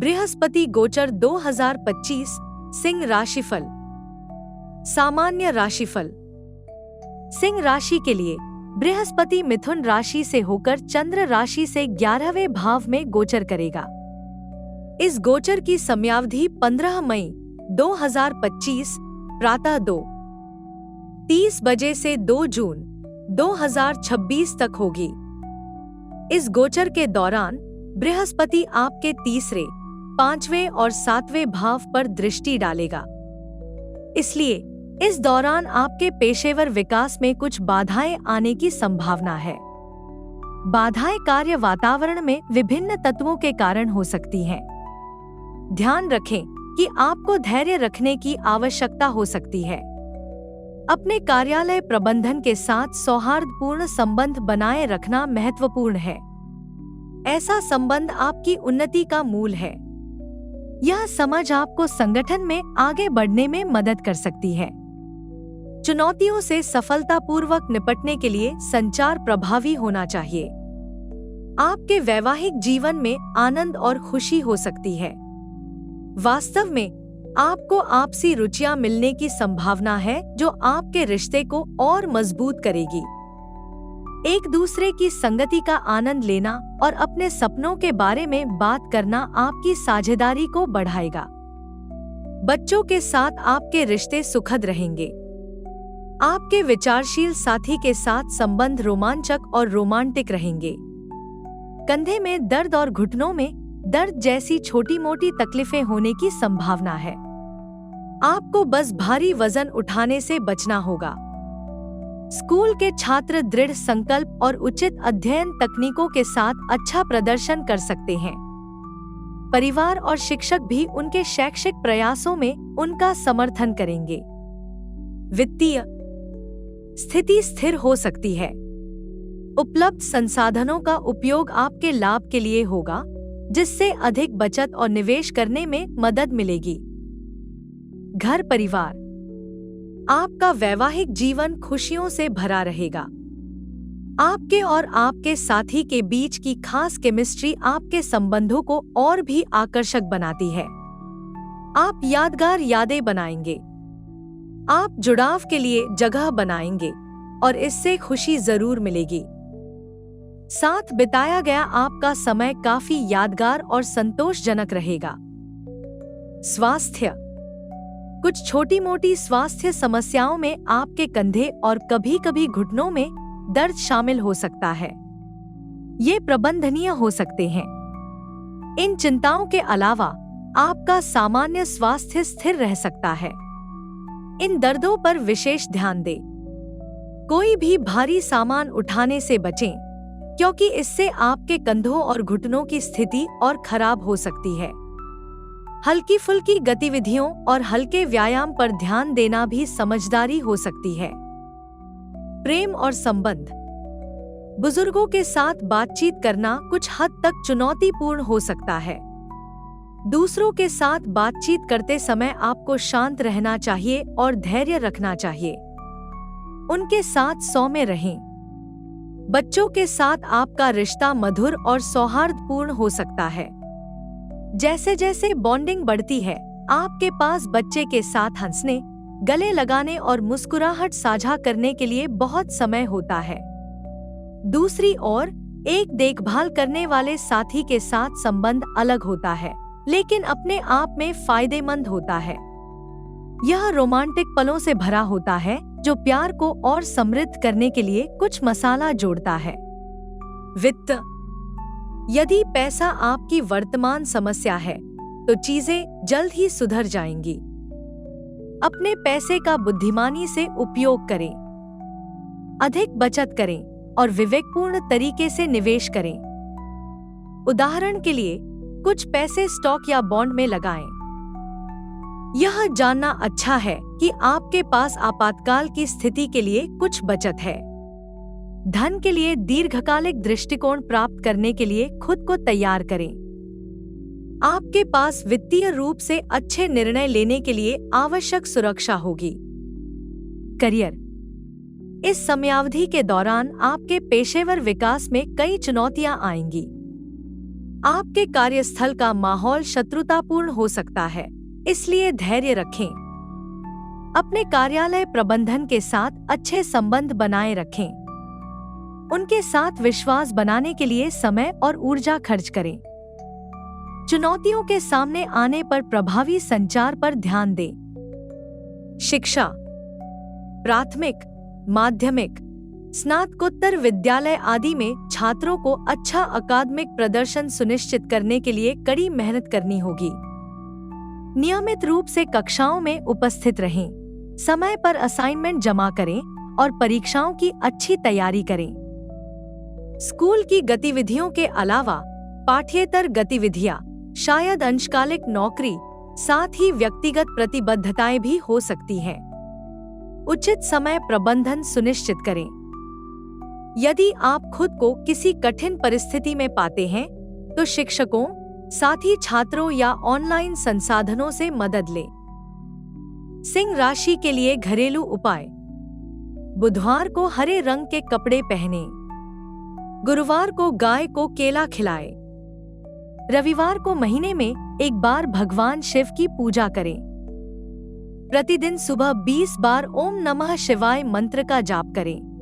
बृहस्पति गोचर 2025 सिंह राशिफल। सामान्य राशिफल। सिंह राशि के लिए बृहस्पति मिथुन राशि से होकर चंद्र राशि से 11वें भाव में गोचर करेगा। इस गोचर की समयावधि 15 मई 2025 प्रातः 2:30 बजे से 2 जून 2026 तक होगी। इस गोचर के दौरान बृहस्पति आपके तीसरे, 5वें और 7वें भाव पर दृष्टि डालेगा। इसलिए इस दौरान आपके पेशेवर विकास में कुछ बाधाएं आने की संभावना है। बाधाएं कार्य वातावरण में विभिन्न तत्वों के कारण हो सकती हैं। ध्यान रखें कि आपको धैर्य रखने की आवश्यकता हो सकती है। अपने कार्यालय प्रबंधन के साथ सौहार्दपूर्ण संबंध बनाए रखना महत्वपूर्ण है। ऐसा संबंध आपकी उन्नति का मूल है। यह समझ आपको संगठन में आगे बढ़ने में मदद कर सकती है। चुनौतियों से सफलतापूर्वक निपटने के लिए संचार प्रभावी होना चाहिए। आपके वैवाहिक जीवन में आनंद और खुशी हो सकती है। वास्तव में आपको आपसी रुचियां मिलने की संभावना है, जो आपके रिश्ते को और मजबूत करेगी। एक दूसरे की संगति का आनंद लेना और अपने सपनों के बारे में बात करना आपकी साझेदारी को बढ़ाएगा। बच्चों के साथ आपके रिश्ते सुखद रहेंगे। आपके विचारशील साथी के साथ संबंध रोमांचक और रोमांटिक रहेंगे। कंधे में दर्द और घुटनों में दर्द जैसी छोटी-मोटी तकलीफें होने की संभावना है। आपको बस भारी वजन उठाने से बचना होगा। स्कूल के छात्र दृढ़ संकल्प और उचित अध्ययन तकनीकों के साथ अच्छा प्रदर्शन कर सकते हैं। परिवार और शिक्षक भी उनके शैक्षिक प्रयासों में उनका समर्थन करेंगे। वित्तीय स्थिति स्थिर हो सकती है। उपलब्ध संसाधनों का उपयोग आपके लाभ के लिए होगा, जिससे अधिक बचत और निवेश करने में मदद मिलेगी। घर परिवार। आपका वैवाहिक जीवन खुशियों से भरा रहेगा। आपके और आपके साथी के बीच की खास केमिस्ट्री आपके संबंधों को और भी आकर्षक बनाती है। आप यादगार यादें बनाएंगे। आप जुड़ाव के लिए जगह बनाएंगे और इससे खुशी जरूर मिलेगी। साथ बिताया गया आपका समय काफी यादगार और संतोषजनक रहेगा। स्वास्थ्य। कुछ छोटी-मोटी स्वास्थ्य समस्याओं में आपके कंधे और कभी-कभी घुटनों में दर्द शामिल हो सकता है। ये प्रबंधनीय हो सकते हैं। इन चिंताओं के अलावा आपका सामान्य स्वास्थ्य स्थिर रह सकता है। इन दर्दों पर विशेष ध्यान दें। कोई भी भारी सामान उठाने से बचें, क्योंकि इससे आपके कंधों और घुटनों की स्थिति और खराब हो सकती है। हल्की फुल्की गतिविधियों और हल्के व्यायाम पर ध्यान देना भी समझदारी हो सकती है। प्रेम और संबंध। बुजुर्गों के साथ बातचीत करना कुछ हद तक चुनौतीपूर्ण हो सकता है। दूसरों के साथ बातचीत करते समय आपको शांत रहना चाहिए और धैर्य रखना चाहिए। उनके साथ सौम्य रहें। बच्चों के साथ आपका रिश्ता मधुर और सौहार्दपूर्ण हो सकता है। जैसे जैसे बॉन्डिंग बढ़ती है, आपके पास बच्चे के साथ हंसने, गले लगाने और मुस्कुराहट साझा करने के लिए बहुत समय होता है। दूसरी ओर, एक देखभाल करने वाले साथी के साथ संबंध अलग होता है, लेकिन अपने आप में फायदेमंद होता है। यह रोमांटिक पलों से भरा होता है, जो प्यार को और समृद्ध करने के लिए कुछ मसाला जोड़ता है। वित्त। यदि पैसा आपकी वर्तमान समस्या है, तो चीजें जल्द ही सुधर जाएंगी। अपने पैसे का बुद्धिमानी से उपयोग करें। अधिक बचत करें और विवेकपूर्ण तरीके से निवेश करें। उदाहरण के लिए, कुछ पैसे स्टॉक या बॉन्ड में लगाएं। यह जानना अच्छा है कि आपके पास आपातकाल की स्थिति के लिए कुछ बचत है। धन के लिए दीर्घकालिक दृष्टिकोण प्राप्त करने के लिए खुद को तैयार करें। आपके पास वित्तीय रूप से अच्छे निर्णय लेने के लिए आवश्यक सुरक्षा होगी। करियर। इस समयावधि के दौरान आपके पेशेवर विकास में कई चुनौतियां आएंगी। आपके कार्यस्थल का माहौल शत्रुतापूर्ण हो सकता है, इसलिए धैर्य रखें। अपने कार्यालय प्रबंधन के साथ अच्छे संबंध बनाए रखें। उनके साथ विश्वास बनाने के लिए समय और ऊर्जा खर्च करें। चुनौतियों के सामने आने पर प्रभावी संचार पर ध्यान दें। शिक्षा, प्राथमिक, माध्यमिक, स्नातकोत्तर विद्यालय आदि में छात्रों को अच्छा अकादमिक प्रदर्शन सुनिश्चित करने के लिए कड़ी मेहनत करनी होगी। नियमित रूप से कक्षाओं में उपस्थित रहें, समय पर असाइनमेंट जमा करें और परीक्षाओं की अच्छी तैयारी करें। स्कूल की गतिविधियों के अलावा पाठ्येतर गतिविधियां, शायद अंशकालिक नौकरी, साथ ही व्यक्तिगत प्रतिबद्धताएं भी हो सकती हैं। उचित समय प्रबंधन सुनिश्चित करें। यदि आप खुद को किसी कठिन परिस्थिति में पाते हैं, तो शिक्षकों, साथी छात्रों या ऑनलाइन संसाधनों से मदद लें। सिंह राशि के लिए घरेलू उपाय: बुधवार को हरे रंग के कपड़े पहनें। गुरुवार को गाय को केला खिलाएं। रविवार को महीने में एक बार भगवान शिव की पूजा करें। प्रतिदिन सुबह 20 बार ओम नमः शिवाय मंत्र का जाप करें।